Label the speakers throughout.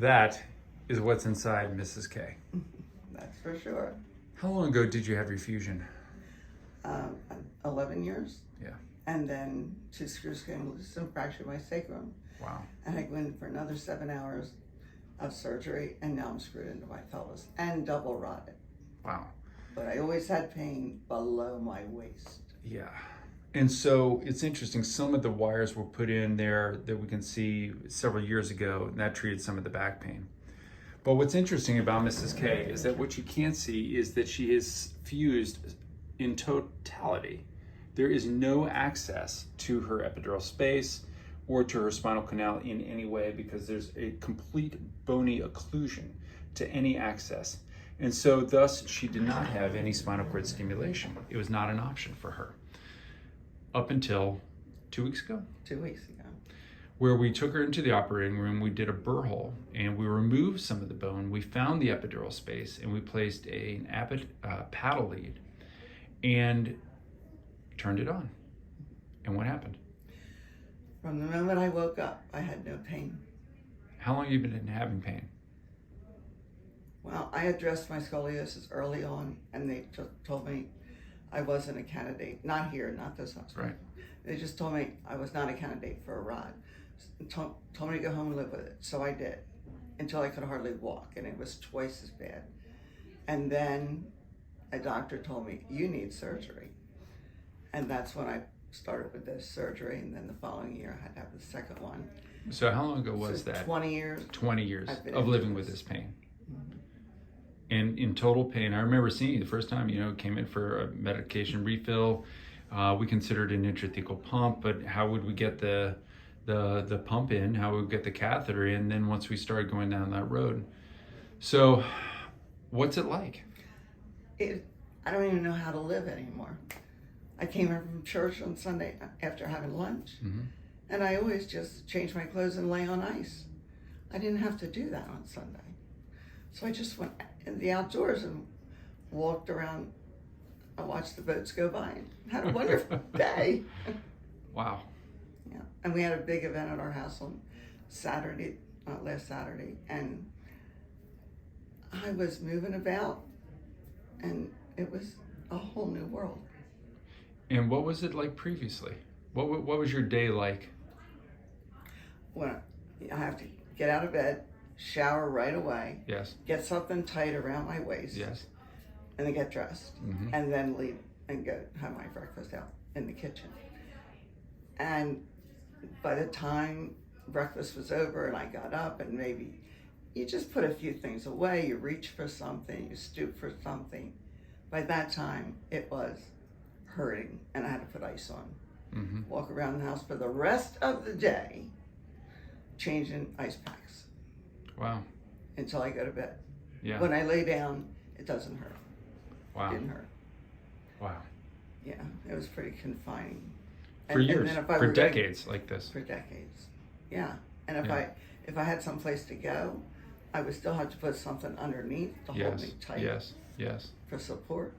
Speaker 1: That is what's inside Mrs. K.
Speaker 2: That's for sure.
Speaker 1: How long ago did you have your fusion?
Speaker 2: 11 years.
Speaker 1: Yeah.
Speaker 2: And then 2 screws came loose and fractured my sacrum.
Speaker 1: Wow.
Speaker 2: And I went in for another 7 hours of surgery, and now I'm screwed into my pelvis and double rotted.
Speaker 1: Wow.
Speaker 2: But I always had pain below my waist.
Speaker 1: Yeah. And so it's interesting, some of the wires were put in there that we can see several years ago, and that treated some of the back pain. But what's interesting about Mrs. K is that what you can't see is that she is fused in totality. There is no access to her epidural space or to her spinal canal in any way because there's a complete bony occlusion to any access. And so thus she did not have any spinal cord stimulation. It was not an option for her. Up until 2 weeks ago.
Speaker 2: 2 weeks ago.
Speaker 1: Where we took her into the operating room, we did a burr hole and we removed some of the bone. We found the epidural space and we placed an paddle lead and turned it on. And what happened?
Speaker 2: From the moment I woke up, I had no pain.
Speaker 1: How long have you been having pain?
Speaker 2: Well, I addressed my scoliosis early on, and they told me I wasn't a candidate. Not here, not this hospital.
Speaker 1: Right.
Speaker 2: They just told me I was not a candidate for a rod. Told me to go home and live with it. So I did, until I could hardly walk, and it was twice as bad. And then a doctor told me, you need surgery. And that's when I started with this surgery, and then the following year I had to have the second one.
Speaker 1: So how long ago was
Speaker 2: So
Speaker 1: that?
Speaker 2: 20 years.
Speaker 1: 20 years
Speaker 2: I've been
Speaker 1: of
Speaker 2: into
Speaker 1: living with
Speaker 2: this.
Speaker 1: this pain. And in total pain. I remember seeing you the first time, came in for a medication refill. We considered an intrathecal pump, but how would we get the pump in? How would we get the catheter in? Then once we started going down that road. So what's it like?
Speaker 2: I don't even know how to live anymore. I came in from church on Sunday after having lunch, and I always just changed my clothes and lay on ice. I didn't have to do that on Sunday. So I just went in the outdoors and walked around. I watched the boats go by and had a wonderful day.
Speaker 1: Wow.
Speaker 2: Yeah, and we had a big event at our house on Saturday, last Saturday, and I was moving about, and it was a whole new world.
Speaker 1: And what was it like previously? What was your day like?
Speaker 2: When I have to get out of bed, shower right away,
Speaker 1: Yes.
Speaker 2: get something tight around my waist,
Speaker 1: Yes.
Speaker 2: and then get dressed, and then leave and go have my breakfast out in the kitchen. And by the time breakfast was over and I got up, and maybe you just put a few things away, you reach for something, you stoop for something. By that time, it was hurting, and I had to put ice on. Walk around the house for the rest of the day, changing ice packs.
Speaker 1: Wow.
Speaker 2: Until I go to bed.
Speaker 1: Yeah.
Speaker 2: When I lay down, it doesn't hurt.
Speaker 1: Wow.
Speaker 2: It didn't hurt.
Speaker 1: Wow.
Speaker 2: Yeah, it was pretty confining.
Speaker 1: For years,
Speaker 2: then if I
Speaker 1: for
Speaker 2: were going-
Speaker 1: decades like this.
Speaker 2: For decades, yeah. And
Speaker 1: Yeah.
Speaker 2: if I had someplace to go, I would still have to put something underneath to hold me tight
Speaker 1: Yes.
Speaker 2: for support.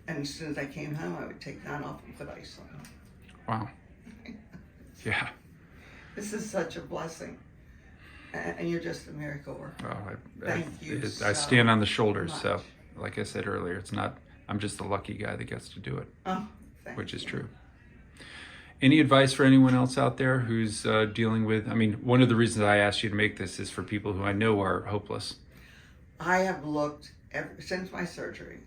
Speaker 2: And as soon as I came home, I would take that off and put ice on.
Speaker 1: Wow. Yeah.
Speaker 2: This is such a blessing, and you're just a miracle worker.
Speaker 1: Well,
Speaker 2: Thank you
Speaker 1: I stand on the shoulders,
Speaker 2: much.
Speaker 1: so like I said earlier, it's not, I'm just the lucky guy that gets to do it,
Speaker 2: Oh, thank
Speaker 1: which is
Speaker 2: you.
Speaker 1: true. Any advice for anyone else out there who's dealing with, one of the reasons I asked you to make this is for people who I know are hopeless.
Speaker 2: I have looked since my surgery.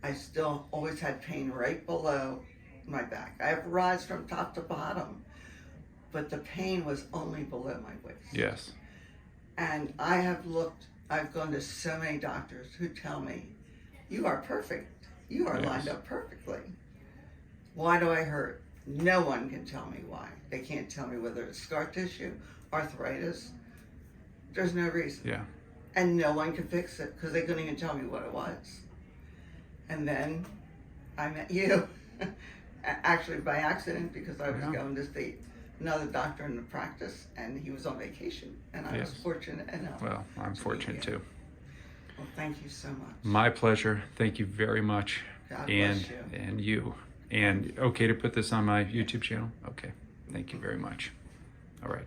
Speaker 2: I still always had pain right below my back. I have rods from top to bottom, but the pain was only below my waist.
Speaker 1: Yes.
Speaker 2: And I've gone to so many doctors who tell me, you are perfect. You are
Speaker 1: Yes.
Speaker 2: lined up perfectly. Why do I hurt? No one can tell me why. They can't tell me whether it's scar tissue, arthritis. There's no reason.
Speaker 1: Yeah.
Speaker 2: And no one could fix it because they couldn't even tell me what it was. And then I met you, actually by accident, because I was
Speaker 1: Yeah.
Speaker 2: going to see another doctor in the practice, and he was on vacation, and I was
Speaker 1: Yes.
Speaker 2: fortunate enough.
Speaker 1: Well, I'm
Speaker 2: to
Speaker 1: fortunate
Speaker 2: meet you.
Speaker 1: too.
Speaker 2: Well, thank you so much.
Speaker 1: My pleasure. Thank you very much.
Speaker 2: God
Speaker 1: and
Speaker 2: bless you.
Speaker 1: and you. And okay to put this on my YouTube channel? Okay. Thank you very much. All right.